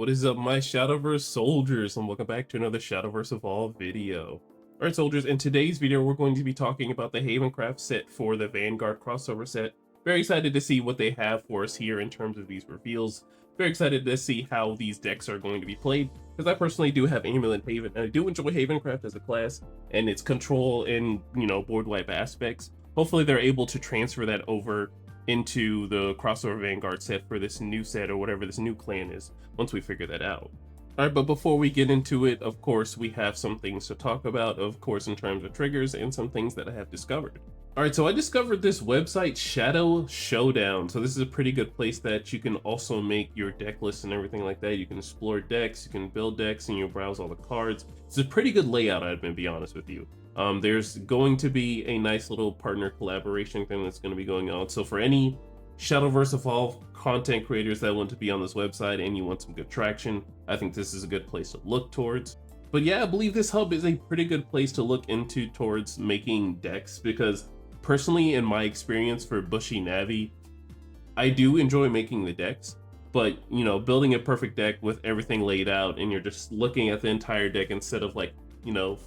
What is up, my Shadowverse soldiers, and welcome back to another Shadowverse Evolved video. Alright soldiers, in today's video we're going to be talking about the Havencraft set for the Vanguard crossover set. Very excited to see what they have for us here in terms of these reveals. Very excited to see how these decks are going to be played, because I personally do have Amulet Haven, and I do enjoy Havencraft as a class, and its control and, board wipe aspects. Hopefully they're able to transfer that over into the crossover Vanguard set for this new set or whatever this new clan is, once we figure that out. Alright, but before we get into it, of course, we have some things to talk about, of course, in terms of triggers and some things that I have discovered. Alright, so I discovered this website, Showdown. So this is a pretty good place that you can also make your deck lists and everything like that. You can explore decks, you can build decks, and you browse all the cards. It's a pretty good layout, I'd be honest with you. There's going to be a nice little partner collaboration thing that's going to be going on. So for any Shadowverse Evolved content creators that want to be on this website and you want some good traction, I think this is a good place to look towards. But yeah, I believe this hub is a pretty good place to look into towards making decks, because personally, in my experience for Bushy Navi, I do enjoy making the decks, but building a perfect deck with everything laid out and you're just looking at the entire deck instead of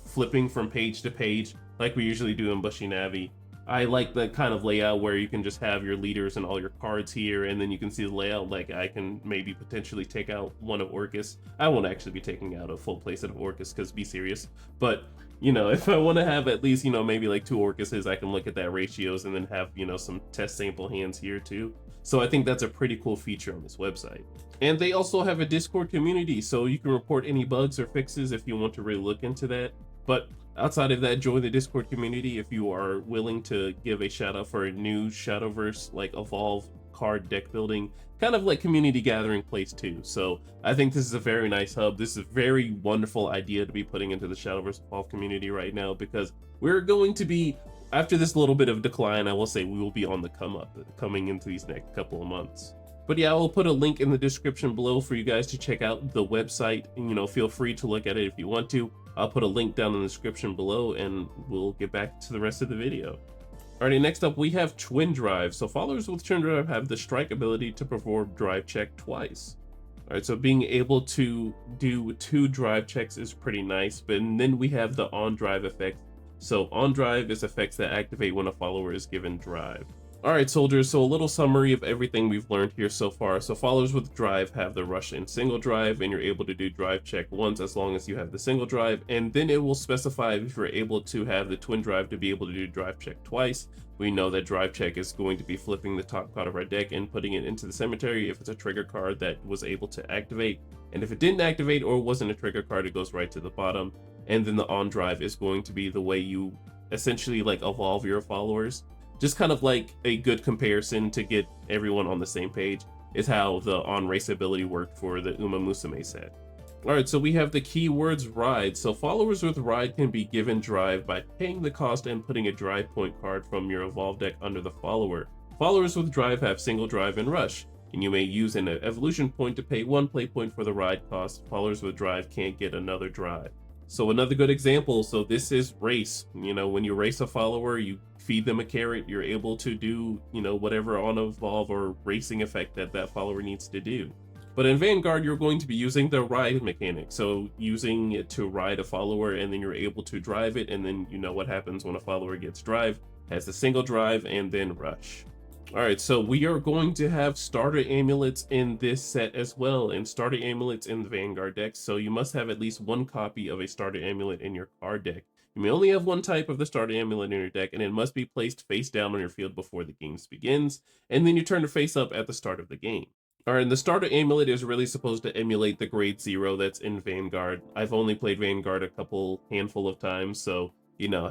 flipping from page to page like we usually do in Bushy Navi. I like that kind of layout where you can just have your leaders and all your cards here, and then you can see the layout. Like, I can maybe potentially take out one of Orcus. I won't actually be taking out a full playset of Orcus, because be serious. But, if I want to have at least, maybe like 2 Orcuses, I can look at that ratios and then have, some test sample hands here too. So I think that's a pretty cool feature on this website. And they also have a Discord community, so you can report any bugs or fixes if you want to really look into that. But outside of that, join the Discord community if you are willing to give a shout out for a new Shadowverse Evolve card deck building kind of community gathering place too. So I think this is a very nice hub. This is a very wonderful idea to be putting into the Shadowverse Evolve community right now, because we're going to be, after this little bit of decline, I will say we will be on the come up coming into these next couple of months. But yeah, I will put a link in the description below for you guys to check out the website, and feel free to look at it if you want to. I'll put a link down in the description below, and we'll get back to the rest of the video. Alrighty, next up we have Twin Drive. So followers with Twin Drive have the strike ability to perform drive check twice. Alright, so being able to do 2 drive checks is pretty nice, but then we have the on drive effect. So on drive is effects that activate when a follower is given drive. Alright soldiers, so a little summary of everything we've learned here so far. So followers with drive have the rush and single drive, and you're able to do drive check once as long as you have the single drive, and then it will specify if you're able to have the twin drive to be able to do drive check twice. We know that drive check is going to be flipping the top card of our deck and putting it into the cemetery if it's a trigger card that was able to activate, and if it didn't activate or wasn't a trigger card, it goes right to the bottom. And then the on drive is going to be the way you essentially evolve your followers. Just kind of like a good comparison to get everyone on the same page is how the on race ability worked for the Uma Musume set. Alright, so we have the keywords ride. So followers with ride can be given drive by paying the cost and putting a drive point card from your evolved deck under the follower. Followers with drive have single drive and rush, and you may use an evolution point to pay 1 play point for the ride cost. Followers with drive can't get another drive. So another good example, so this is race. When you race a follower, you feed them a carrot, you're able to do, whatever on evolve or racing effect that follower needs to do. But in Vanguard, you're going to be using the ride mechanic. So using it to ride a follower, and then you're able to drive it, and then what happens when a follower gets drive, has the single drive and then rush. Alright, so we are going to have starter amulets in this set as well, and starter amulets in the Vanguard deck, so you must have at least 1 copy of a starter amulet in your card deck. You may only have 1 type of the starter amulet in your deck, and it must be placed face down on your field before the game begins, and then you turn it face up at the start of the game. Alright, and the starter amulet is really supposed to emulate the grade 0 that's in Vanguard. I've only played Vanguard a handful of times, so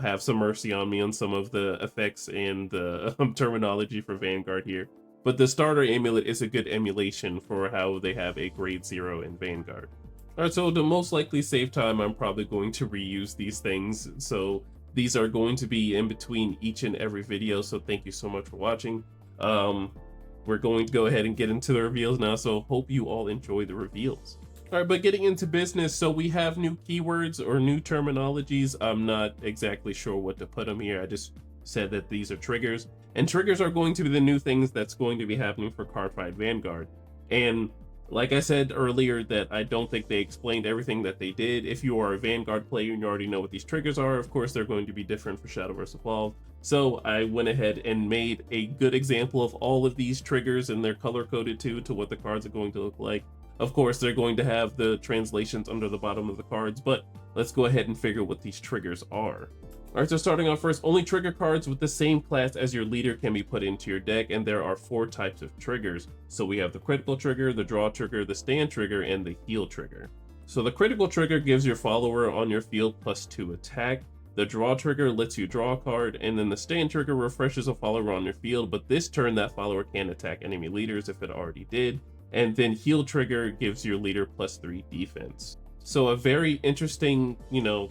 have some mercy on me on some of the effects and the terminology for Vanguard here. But the starter amulet is a good emulation for how they have a grade 0 in Vanguard. Alright, so to most likely save time, I'm probably going to reuse these things. So these are going to be in between each and every video, so thank you so much for watching. We're going to go ahead and get into the reveals now, so hope you all enjoy the reveals. Alright, but getting into business, so we have new keywords or new terminologies. I'm not exactly sure what to put them here. I just said that these are triggers, and triggers are going to be the new things that's going to be happening for Cardfight Vanguard. And Like I said earlier, that I don't think they explained everything that they did. If you are a Vanguard player and you already know what these triggers are, of course they're going to be different for Shadowverse Evolved. So I went ahead and made a good example of all of these triggers, and they're color coded too to what the cards are going to look like. Of course, they're going to have the translations under the bottom of the cards, but let's go ahead and figure what these triggers are. Alright, so starting off first, only trigger cards with the same class as your leader can be put into your deck, and there are 4 types of triggers. So we have the critical trigger, the draw trigger, the stand trigger, and the heal trigger. So the critical trigger gives your follower on your field +2 attack, the draw trigger lets you draw a card, and then the stand trigger refreshes a follower on your field, but this turn that follower can't attack enemy leaders if it already did, and then heal trigger gives your leader +3 defense. So a very interesting,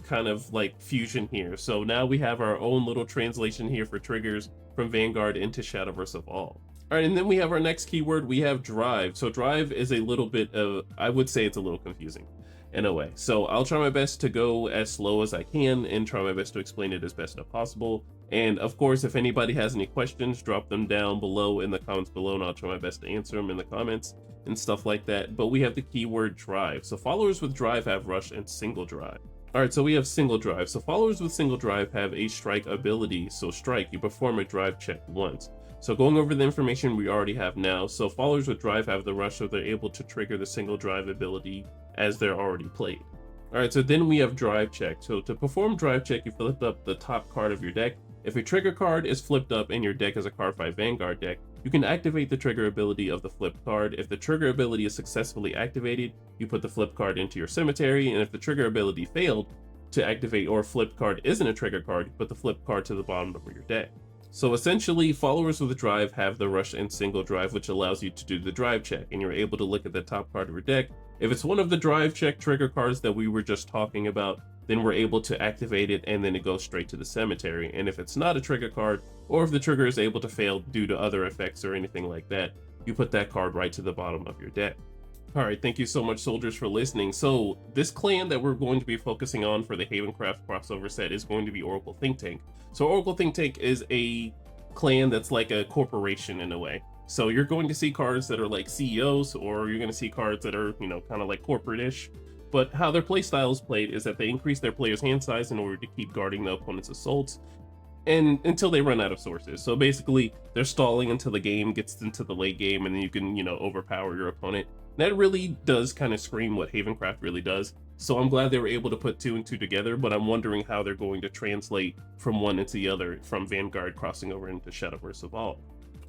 kind of like fusion here. So now we have our own little translation here for triggers from Vanguard into Shadowverse Evolved. All right, and then we have our next keyword, we have drive. So drive is a little bit of, I would say it's a little confusing in a way. So I'll try my best to go as slow as I can and try my best to explain it as best as possible. And of course, if anybody has any questions, drop them down below in the comments below, and I'll try my best to answer them in the comments and stuff like that. But we have the keyword drive. So followers with drive have rush and single drive. All right, so we have single drive. So followers with single drive have a strike ability. So strike, you perform a drive check once. So going over the information we already have now. So followers with drive have the rush, so they're able to trigger the single drive ability as they're already played. All right, so then we have drive check. So to perform drive check, you flip up the top card of your deck. If a trigger card is flipped up and your deck is a card 5 Vanguard deck, you can activate the trigger ability of the flipped card. If the trigger ability is successfully activated, you put the flipped card into your cemetery, and if the trigger ability failed to activate or flipped card isn't a trigger card, you put the flipped card to the bottom of your deck. So essentially, followers with drive have the rush and single drive, which allows you to do the drive check, and you're able to look at the top card of your deck. If it's one of the drive check trigger cards that we were just talking about, then we're able to activate it, and then it goes straight to the cemetery. And if it's not a trigger card, or if the trigger is able to fail due to other effects or anything like that, you put that card right to the bottom of your deck. All right, thank you so much, soldiers, for listening. So this clan that we're going to be focusing on for the Havencraft crossover set is going to be Oracle Think Tank. So Oracle Think Tank is a clan that's like a corporation in a way. So you're going to see cards that are like CEOs, or you're going to see cards that are, kind of like corporate-ish. But how their playstyle is played is that they increase their player's hand size in order to keep guarding the opponent's assaults, and until they run out of sources. So basically, they're stalling until the game gets into the late game, and then you can, overpower your opponent. That really does kind of scream what Havencraft really does. So I'm glad they were able to put 2 and 2 together, but I'm wondering how they're going to translate from one into the other, from Vanguard crossing over into Shadowverse Evolved.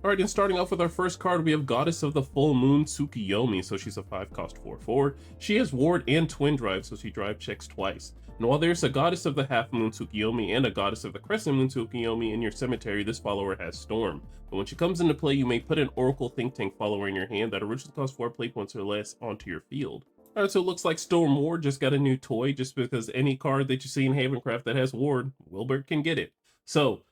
Alright, and starting off with our first card, we have Goddess of the Full Moon, Suki Omi. So she's a 5-cost 4/4. She has Ward and Twin Drive, so she drive checks twice. And while there's a Goddess of the Half Moon, Suki Omi, and a Goddess of the Crescent Moon, Suki Omi, in your cemetery, this follower has Storm. But when she comes into play, you may put an Oracle Think Tank follower in your hand that originally costs 4 play points or less onto your field. Alright, so it looks like Storm Ward just got a new toy, just because any card that you see in Havencraft that has Ward, Wilbert can get it. So,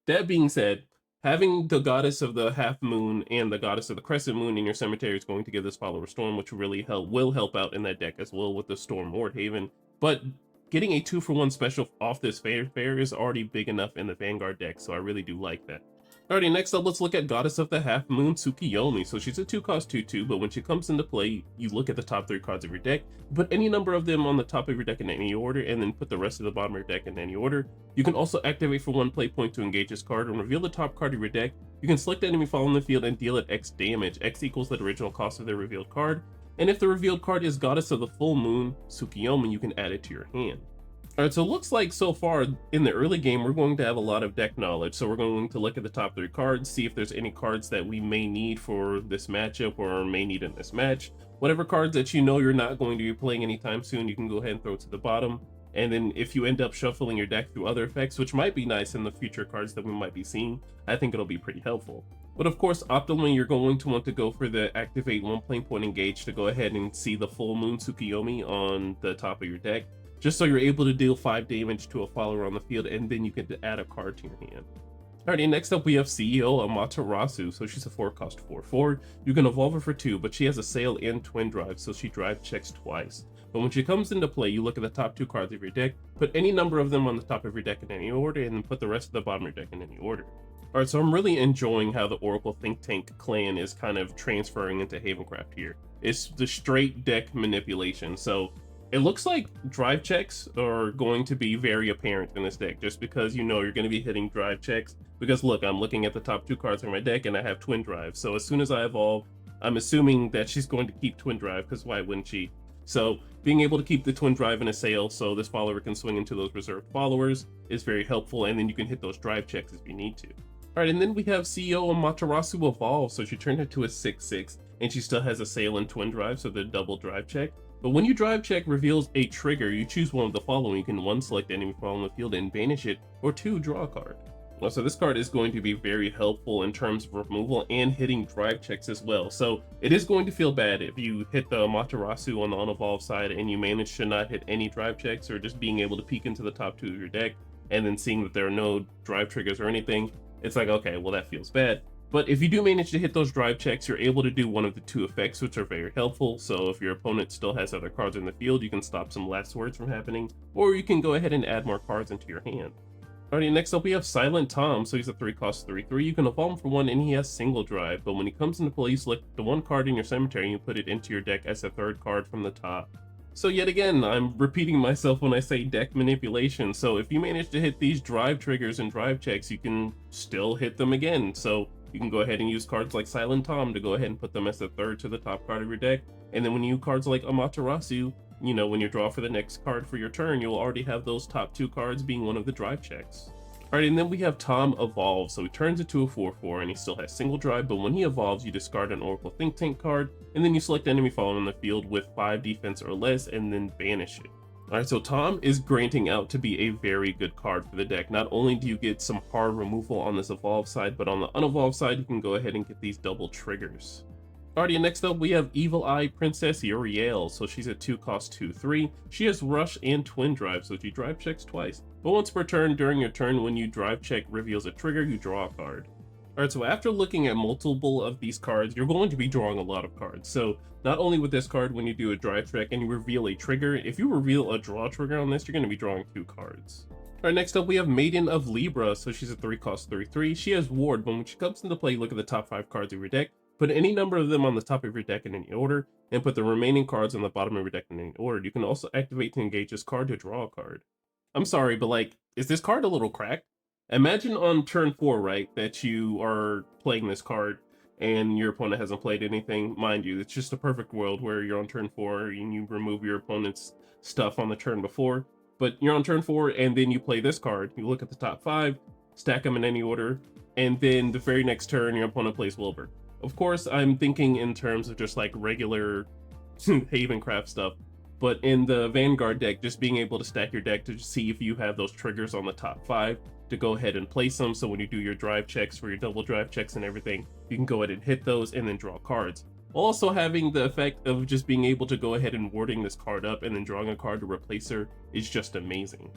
that being said, having the Goddess of the Half Moon and the Goddess of the Crescent Moon in your cemetery is going to give this follower Storm, which will help out in that deck as well with the Storm Ward Haven. But getting a 2-for-1 special off this fair is already big enough in the Vanguard deck, so I really do like that. Alrighty, next up, let's look at Goddess of the Half Moon, Suki Omi. So she's a 2-cost 2/2, but when she comes into play, you look at the top 3 cards of your deck, put any number of them on the top of your deck in any order, and then put the rest of the bottom of your deck in any order. You can also activate for 1 play point to engage this card and reveal the top card of your deck. You can select the enemy following the field and deal it X damage. X equals the original cost of the revealed card. And if the revealed card is Goddess of the Full Moon, Suki Omi, you can add it to your hand. Alright, so it looks like so far in the early game, we're going to have a lot of deck knowledge. So we're going to look at the top 3 cards, see if there's any cards that we may need for this matchup or may need in this match. Whatever cards that you know you're not going to be playing anytime soon, you can go ahead and throw to the bottom. And then if you end up shuffling your deck through other effects, which might be nice in the future cards that we might be seeing, I think it'll be pretty helpful. But of course, optimally, you're going to want to go for the activate 1 play point engage to go ahead and see the Full Moon Suki Omi on the top of your deck, just so you're able to deal 5 damage to a follower on the field, and then you can add a card to your hand. Alrighty, next up we have Seio Matarasu. So she's a 4-cost 4/4. You can evolve her for 2, but she has a Sail and Twin Drive, so she drive checks twice. But when she comes into play, you look at the top 2 cards of your deck, put any number of them on the top of your deck in any order, and then put the rest of the bottom of your deck in any order. Alright, so I'm really enjoying how the Oracle Think Tank clan is kind of transferring into Havencraft here. It's the straight deck manipulation. So it looks like drive checks are going to be very apparent in this deck, just because you know you're going to be hitting drive checks. Because look, I'm looking at the top 2 cards in my deck and I have twin drive. So as soon as I evolve, I'm assuming that she's going to keep twin drive, because why wouldn't she? So being able to keep the twin drive in a Seio so this follower can swing into those reserved followers is very helpful, and then you can hit those drive checks if you need to. Alright, and then we have Seio Matarasu evolve, so she turned into a 6/6, and she still has a Seio and twin drive, so the double drive check. But when you drive check reveals a trigger, you choose one of the following. You can 1, select enemy follow on the field and banish it, or 2, draw a card. So this card is going to be very helpful in terms of removal and hitting drive checks as well. So it is going to feel bad if you hit the Matarasu on the unevolved side and you manage to not hit any drive checks, or just being able to peek into the top 2 of your deck and then seeing that there are no drive triggers or anything. It's like, okay, well, that feels bad. But if you do manage to hit those drive checks, you're able to do one of the 2 effects, which are very helpful. So if your opponent still has other cards in the field, you can stop some last words from happening, or you can go ahead and add more cards into your hand. Alrighty, next up we have Silent Tom. So he's a 3-cost 3/3. You can evolve him for 1 and he has single drive, but when he comes into play, you select the 1 card in your cemetery and you put it into your deck as a 3rd card from the top. So yet again, I'm repeating myself when I say deck manipulation. So if you manage to hit these drive triggers and drive checks, you can still hit them again. So you can go ahead and use cards like Silent Tom to go ahead and put them as the 3rd to the top card of your deck. And then when you use cards like Amaterasu, you know, when you draw for the next card for your turn, you'll already have those top 2 cards being one of the drive checks. Alright, and then we have Tom evolve. So he turns into a 4/4 and he still has single drive, but when he evolves, you discard an Oracle Think Tank card, and then you select enemy following on the field with 5 defense or less, and then banish it. Alright, so Tom is granting out to be a very good card for the deck. Not only do you get some hard removal on this evolved side, but on the unevolved side, you can go ahead and get these double triggers. Alrighty, next up we have Evil Eye Princess Uriel. So she's a 2-cost 2/3. She has Rush and Twin Drive, so she drive checks twice. But once per turn, during your turn, when you drive check reveals a trigger, you draw a card. Alright, so after looking at multiple of these cards, you're going to be drawing a lot of cards. So not only with this card, when you do a drive check and you reveal a trigger, if you reveal a draw trigger on this, you're going to be drawing 2 cards. Alright, next up we have Maiden of Libra. So she's a 3-cost 3/3. She has Ward, but when she comes into play, look at the top 5 cards of your deck. Put any number of them on the top of your deck in any order, and put the remaining cards on the bottom of your deck in any order. You can also activate to engage this card to draw a card. I'm sorry, but like, is this card a little cracked? Imagine on turn 4, right, that you are playing this card and your opponent hasn't played anything. Mind you, it's just a perfect world where you're on turn 4 and you remove your opponent's stuff on the turn before. But you're on turn 4 and then you play this card. You look at the top 5, stack them in any order, and then the very next turn your opponent plays Wilbur. Of course, I'm thinking in terms of just like regular Havencraft stuff, but in the Vanguard deck, just being able to stack your deck to see if you have those triggers on the top 5 to go ahead and place them. So when you do your drive checks for your double drive checks and everything, you can go ahead and hit those and then draw cards. Also having the effect of just being able to go ahead and warding this card up and then drawing a card to replace her is just amazing.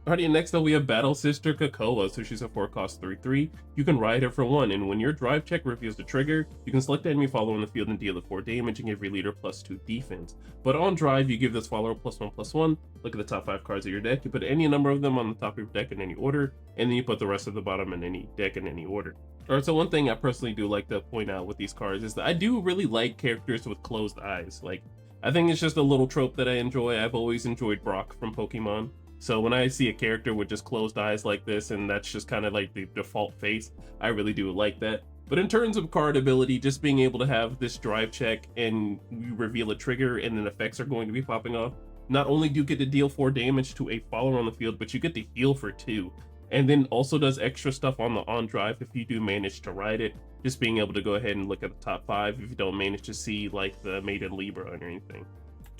Alrighty, next up we have Battle Sister Kakoa. So she's a 4-cost 3/3. You can ride her for 1, and when your drive check reveals the trigger, you can select the enemy follower on the field and deal it 4 damage and give your leader +2 defense. But on drive, you give this follower +1/+1. Look at the top 5 cards of your deck. You put any number of them on the top of your deck in any order, and then you put the rest of the bottom in any deck in any order. Alright, so one thing I personally do like to point out with these cards is that I do really like characters with closed eyes. Like, I think it's just a little trope that I enjoy. I've always enjoyed Brock from Pokemon. So when I see a character with just closed eyes like this, and that's just kind of like the default face, I really do like that. But in terms of card ability, just being able to have this drive check and you reveal a trigger and then effects are going to be popping off, not only do you get to deal 4 damage to a follower on the field, but you get to heal for 2. And then also does extra stuff on the on drive if you do manage to ride it. Just being able to go ahead and look at the top 5 if you don't manage to see like the Maiden Libra or anything.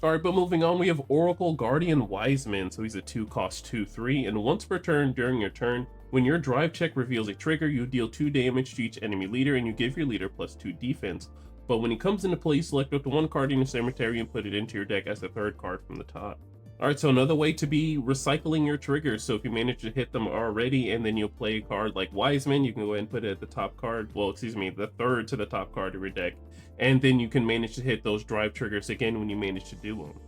Alright, but moving on, we have Oracle Guardian Wisemen. So he's a 2-cost 2/3, and once per turn during your turn, when your drive check reveals a trigger, you deal 2 damage to each enemy leader and you give your leader +2 defense. But when he comes into play, select up to 1 card in your cemetery and put it into your deck as the 3rd card from the top. Alright, so another way to be recycling your triggers. So if you manage to hit them already and then you'll play a card like Wiseman, you can go ahead and put it at the top card, well, excuse me, the 3rd to the top card of your deck. And then you can manage to hit those drive triggers again when you manage to do them.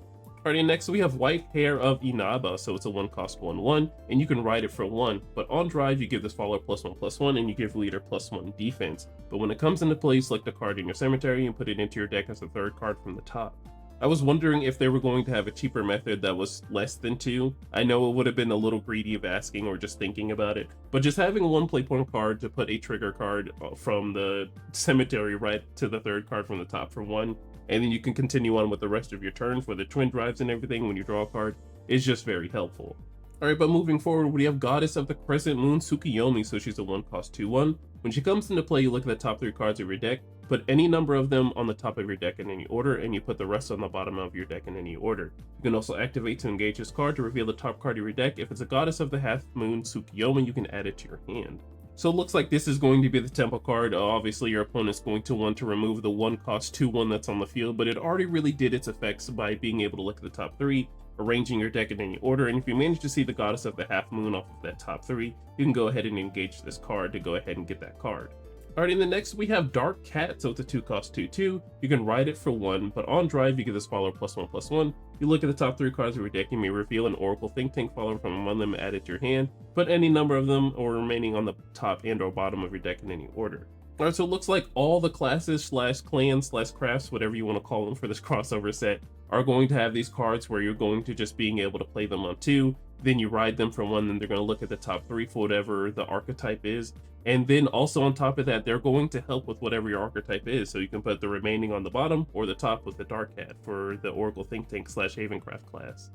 Alrighty, next we have White Hair of Inaba, so it's a 1-cost 1/1, and you can ride it for 1, but on drive you give this follower +1/+1 and you give leader +1 defense. But when it comes into play, select a card in your cemetery and put it into your deck as the 3rd card from the top. I was wondering if they were going to have a cheaper method that was less than 2. I know it would have been a little greedy of asking or just thinking about it, but just having 1 play point card to put a trigger card from the cemetery right to the 3rd card from the top for 1, and then you can continue on with the rest of your turns for the twin drives and everything when you draw a card, is just very helpful. Alright, but moving forward, we have Goddess of the Crescent Moon, Suki Omi, so she's a 1-cost 2/1. When she comes into play, you look at the top 3 cards of your deck, put any number of them on the top of your deck in any order, and you put the rest on the bottom of your deck in any order. You can also activate to engage this card to reveal the top card of your deck. If it's a Goddess of the Half Moon, Suki Omi, you can add it to your hand. So it looks like this is going to be the tempo card. Obviously your opponent's going to want to remove the 1-cost 2/1 that's on the field, but it already really did its effects by being able to look at the top 3, arranging your deck in any order, and if you manage to see the Goddess of the Half Moon off of that top 3, you can go ahead and engage this card to go ahead and get that card. Alright, and the next we have Dark Cat, so it's a 2-cost 2/2. You can ride it for 1, but on drive you give this follower +1/+1. You look at the top 3 cards of your deck, you may reveal an Oracle Think Tank follower from among them, add it to your hand, put any number of them or remaining on the top and or bottom of your deck in any order. Alright, so it looks like all the classes / clans / crafts, whatever you want to call them for this crossover set, are going to have these cards where you're going to just being able to play them on 2, then you ride them for 1, then they're going to look at the top 3 for whatever the archetype is, and then also on top of that, they're going to help with whatever your archetype is, so you can put the remaining on the bottom or the top with the Dark Cat for the Oracle Think Tank / Havencraft class.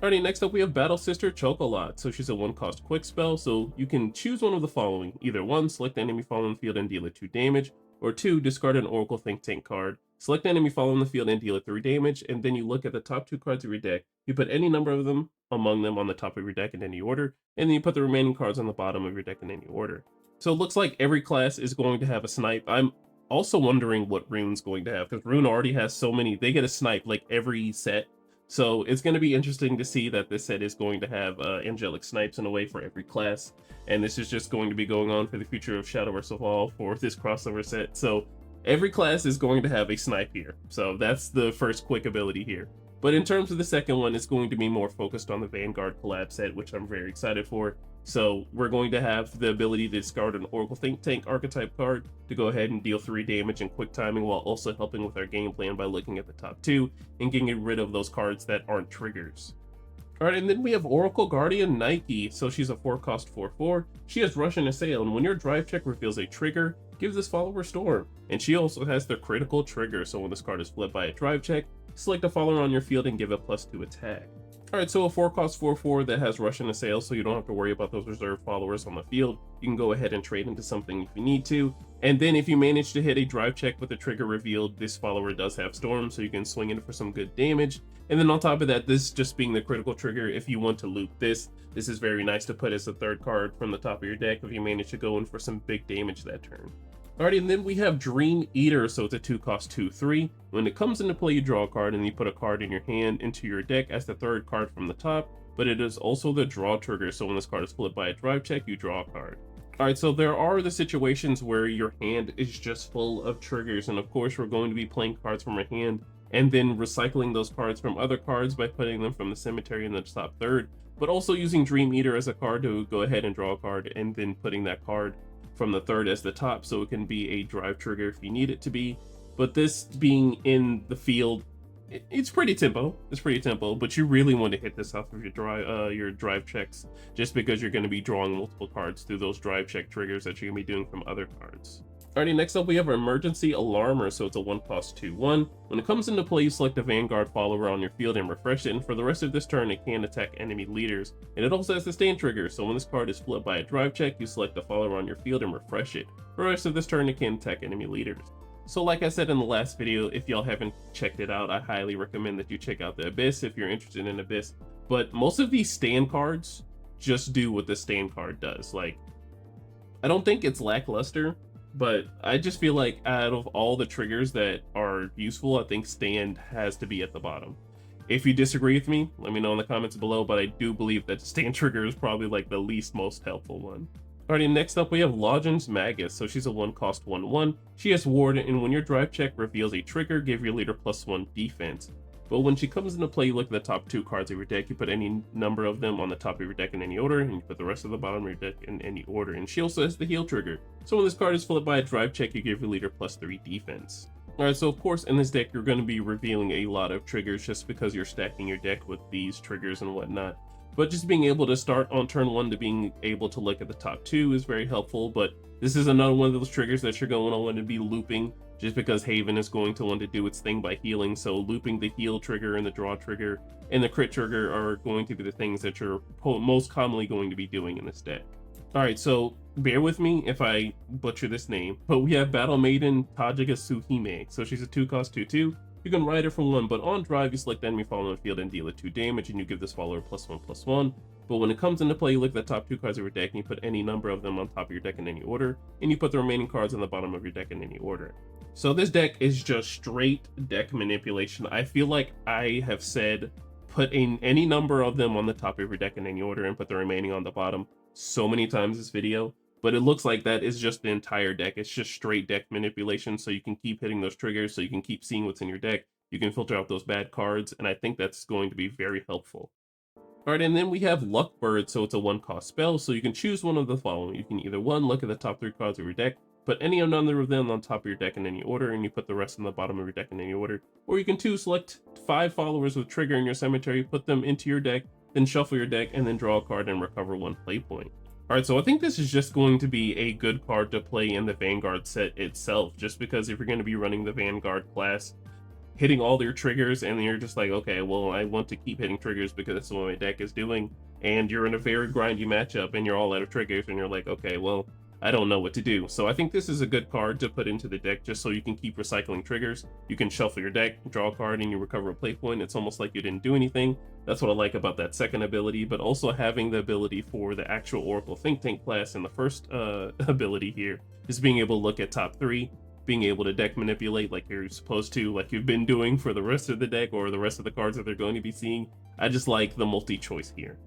Alrighty, next up we have Battle Sister Chocolat, so she's a 1-cost quick spell, so you can choose one of the following. Either 1, select the enemy following the field and deal it 2 damage, or 2, discard an Oracle Think Tank card, select the enemy following the field and deal it 3 damage, and then you look at the top 2 cards of your deck, you put any number of them among them on the top of your deck in any order, and then you put the remaining cards on the bottom of your deck in any order. So it looks like every class is going to have a snipe. I'm also wondering what Rune's going to have, because Rune already has so many, they get a snipe like every set. So it's going to be interesting to see that this set is going to have angelic snipes in a way for every class. And this is just going to be going on for the future of Shadowverse Evolve for this crossover set. So every class is going to have a snipe here. So that's the first quick ability here. But in terms of the second one, it's going to be more focused on the Vanguard collab set, which I'm very excited for. So we're going to have the ability to discard an Oracle Think Tank archetype card to go ahead and deal 3 damage in quick timing, while also helping with our game plan by looking at the top 2 and getting rid of those cards that aren't triggers. Alright, and then we have Oracle Guardian Nike, so she's a 4-cost 4/4. She has Russian Assail, and when your drive check reveals a trigger, give this follower Storm. And she also has the critical trigger, so when this card is flipped by a drive check, select a follower on your field and give it +2 attack. Alright, so a 4-cost 4/4 that has Russian Assail, so you don't have to worry about those reserve followers on the field. You can go ahead and trade into something if you need to. And then if you manage to hit a drive check with the trigger revealed, this follower does have Storm, so you can swing in for some good damage. And then on top of that, this just being the critical trigger, if you want to loop this is very nice to put as the 3rd card from the top of your deck if you manage to go in for some big damage that turn. Alrighty, and then we have Dream Eater, so it's a 2-cost 2/3. When it comes into play, you draw a card and you put a card in your hand into your deck as the 3rd card from the top, but it is also the draw trigger, so when this card is flipped by a drive check, you draw a card. Alright, so there are the situations where your hand is just full of triggers, and of course we're going to be playing cards from our hand and then recycling those cards from other cards by putting them from the cemetery in the top 3rd, but also using Dream Eater as a card to go ahead and draw a card and then putting that card from the 3rd as the top, so it can be a drive trigger if you need it to be. But this being in the field, it's pretty tempo. It's pretty tempo, but you really want to hit this off of your drive checks, just because you're going to be drawing multiple cards through those drive check triggers that you're going to be doing from other cards. Alrighty, next up we have Emergency Alarmer, so it's a 1-cost 2/1. When it comes into play, you select a Vanguard follower on your field and refresh it, and for the rest of this turn it can attack enemy leaders. And it also has the stand trigger, so when this card is flipped by a drive check, you select a follower on your field and refresh it. For the rest of this turn it can attack enemy leaders. So like I said in the last video, if y'all haven't checked it out, I highly recommend that you check out the Abyss if you're interested in Abyss. But most of these stand cards just do what the stand card does. Like, I don't think it's lackluster, but I just feel like out of all the triggers that are useful, I think stand has to be at the bottom. If you disagree with me, let me know in the comments below, but I do believe that stand trigger is probably like the least most helpful one. Alrighty, next up we have Logins Magus, so she's a 1-cost 1/1. She has Ward, and when your drive check reveals a trigger, give your leader +1 defense. But when she comes into play, you look at the top 2 cards of your deck, you put any number of them on the top of your deck in any order, and you put the rest of the bottom of your deck in any order. And she also has the heal trigger. So when this card is followed by a drive check, you give your leader +3 defense. Alright, so of course in this deck you're going to be revealing a lot of triggers just because you're stacking your deck with these triggers and whatnot. But just being able to start on turn 1 to being able to look at the top 2 is very helpful, but this is another one of those triggers that you're going to want to be looping just because Haven is going to want to do its thing by healing, so looping the heal trigger and the draw trigger and the crit trigger are going to be the things that you're most commonly going to be doing in this deck. Alright, so bear with me if I butcher this name, but we have Battle Maiden Tajikasu. So she's a 2-cost 2/2. You can ride her for 1, but on drive you select enemy follower on the field and deal it 2 damage, and you give this follower +1/+1. But when it comes into play, you look at the top 2 cards of your deck and you put any number of them on top of your deck in any order, and you put the remaining cards on the bottom of your deck in any order. So this deck is just straight deck manipulation. I feel like I have said put in any number of them on the top of your deck in any order and put the remaining on the bottom so many times this video, but it looks like that is just the entire deck. It's just straight deck manipulation, so you can keep hitting those triggers, so you can keep seeing what's in your deck. You can filter out those bad cards, and I think that's going to be very helpful. Alright, and then we have Luckbird, so it's a 1-cost spell, so you can choose one of the following. You can either 1, look at the top 3 cards of your deck, put any number of them on top of your deck in any order, and you put the rest on the bottom of your deck in any order. Or you can 2, select 5 followers with trigger in your cemetery, put them into your deck, then shuffle your deck, and then draw a card and recover 1 play point. Alright, so I think this is just going to be a good card to play in the Vanguard set itself, just because if you're going to be running the Vanguard class, hitting all your triggers, and you're just like, okay, well, I want to keep hitting triggers because that's what my deck is doing, and you're in a very grindy matchup, and you're all out of triggers, and you're like, okay, well, I don't know what to do. So I think this is a good card to put into the deck just so you can keep recycling triggers. You can shuffle your deck, draw a card, and you recover a play point. It's almost like you didn't do anything. That's what I like about that second ability, but also having the ability for the actual Oracle Think Tank class in the first ability here is being able to look at top 3, being able to deck manipulate like you're supposed to, like you've been doing for the rest of the deck or the rest of the cards that they're going to be seeing. I just like the multi-choice here.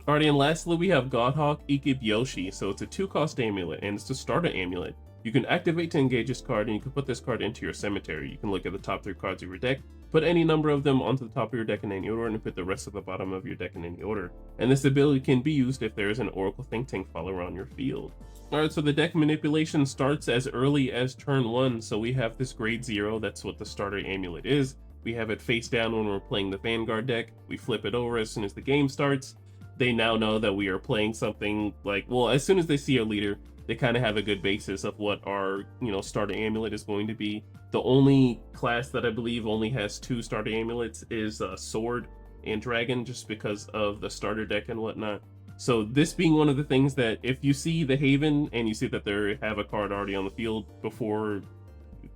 Alright, and lastly we have Godhawk Amulet. So it's a 2-cost amulet, and it's a starter amulet. You can activate to engage this card, and you can put this card into your cemetery. You can look at the top 3 cards of your deck, put any number of them onto the top of your deck in any order, and put the rest of the bottom of your deck in any order. And this ability can be used if there is an Oracle Think Tank follower on your field. Alright, so the deck manipulation starts as early as turn 1, so we have this grade 0, that's what the starter amulet is. We have it face down when we're playing the Vanguard deck. We flip it over as soon as the game starts. They now know that we are playing something like, well, as soon as they see a leader, they kind of have a good basis of what our, starter amulet is going to be. The only class that I believe only has 2 starter amulets is Sword and Dragon, just because of the starter deck and whatnot. So this being one of the things that if you see the Haven and you see that they have a card already on the field before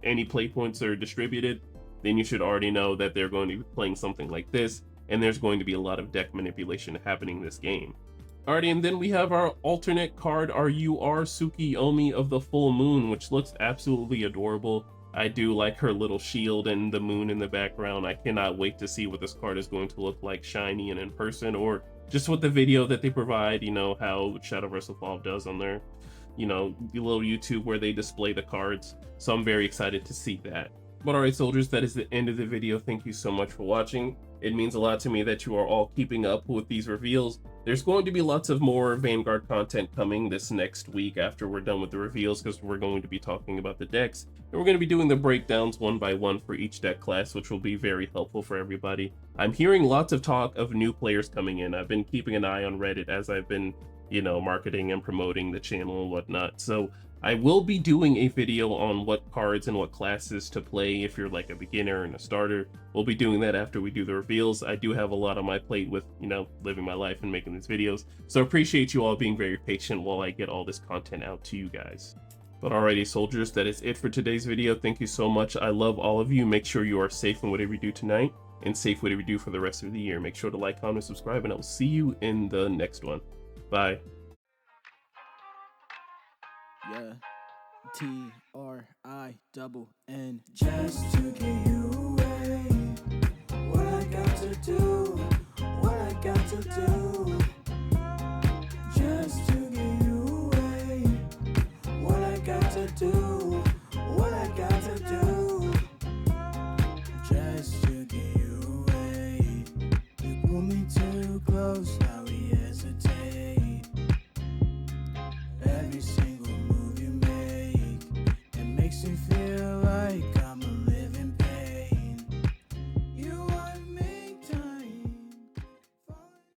any play points are distributed, then you should already know that they're going to be playing something like this, and there's going to be a lot of deck manipulation happening this game. Alrighty, and then we have our alternate card, our Suki Omi of the Full Moon, which looks absolutely adorable. I do like her little shield and the moon in the background. I cannot wait to see what this card is going to look like shiny and in person, or just with the video that they provide, how Shadowverse Evolved does on their, the little YouTube where they display the cards. So I'm very excited to see that. But alright soldiers, that is the end of the video. Thank you so much for watching. It means a lot to me that you are all keeping up with these reveals. There's going to be lots of more Vanguard content coming this next week after we're done with the reveals, because we're going to be talking about the decks. And we're going to be doing the breakdowns one by one for each deck class, which will be very helpful for everybody. I'm hearing lots of talk of new players coming in. I've been keeping an eye on Reddit as I've been, marketing and promoting the channel and whatnot. So I will be doing a video on what cards and what classes to play if you're like a beginner and a starter. We'll be doing that after we do the reveals. I do have a lot on my plate with, living my life and making these videos. So I appreciate you all being very patient while I get all this content out to you guys. But alrighty soldiers, that is it for today's video. Thank you so much. I love all of you. Make sure you are safe in whatever you do tonight and safe whatever you do for the rest of the year. Make sure to like, comment, subscribe, and I will see you in the next one. Bye. Yeah, TRINN. Just to get you away. What I got to do, what I got to do. Just to get you away. What I got to do, what I got to do. Just to get you away. too close, now we hesitate.